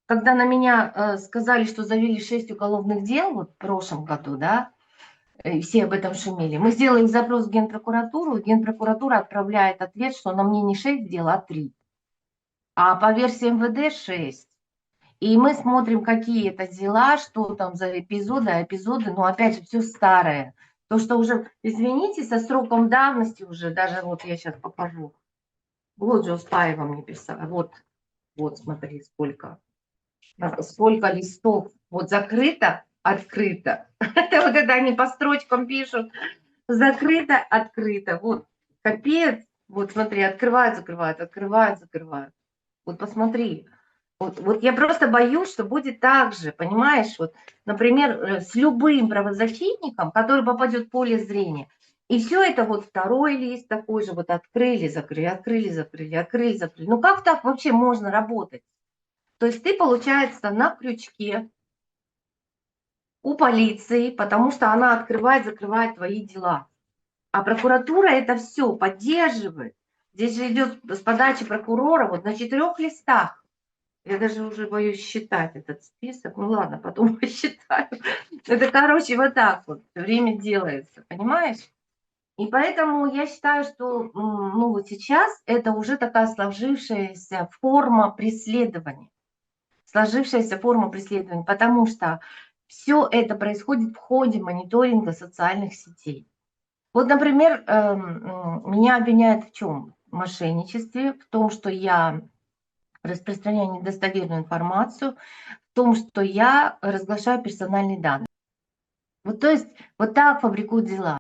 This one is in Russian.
когда на меня сказали, что завели 6 уголовных дел вот в прошлом году, да, и все об этом шумели, мы сделали запрос в Генпрокуратуру, и Генпрокуратура отправляет ответ, что на мне не 6 дел, а 3. А по версии МВД 6. И мы смотрим, какие это дела, что там за эпизоды, но опять же, все старое. То, что уже, извините, со сроком давности уже, даже вот я сейчас покажу. Вот же Успаева мне писала, вот смотри, сколько листов. Вот закрыто, открыто. Вот это они по строчкам пишут. Закрыто, открыто. Вот капец. Вот смотри, открывают, закрывают, открывают, закрывают. Вот посмотри. Вот я просто боюсь, что будет так же, понимаешь? Вот, например, с любым правозащитником, который попадет в поле зрения. И все это вот второй лист такой же, вот открыли, закрыли, открыли, закрыли, открыли, закрыли. Ну как так вообще можно работать? То есть ты, получается, на крючке у полиции, потому что она открывает, закрывает твои дела. А прокуратура это все поддерживает. Здесь же идет с подачи прокурора вот на 4 листах. Я даже уже боюсь считать этот список. Ну ладно, потом посчитаю. Это, короче, вот так вот все время делается, понимаешь? И поэтому я считаю, что ну, вот сейчас это уже такая сложившаяся форма преследования. Сложившаяся форма преследования, потому что все это происходит в ходе мониторинга социальных сетей. Вот, например, меня обвиняют в чем? В мошенничестве, в том, что я распространяю недостоверную информацию, в том, что я разглашаю персональные данные. Вот то есть вот так фабрикуют дела.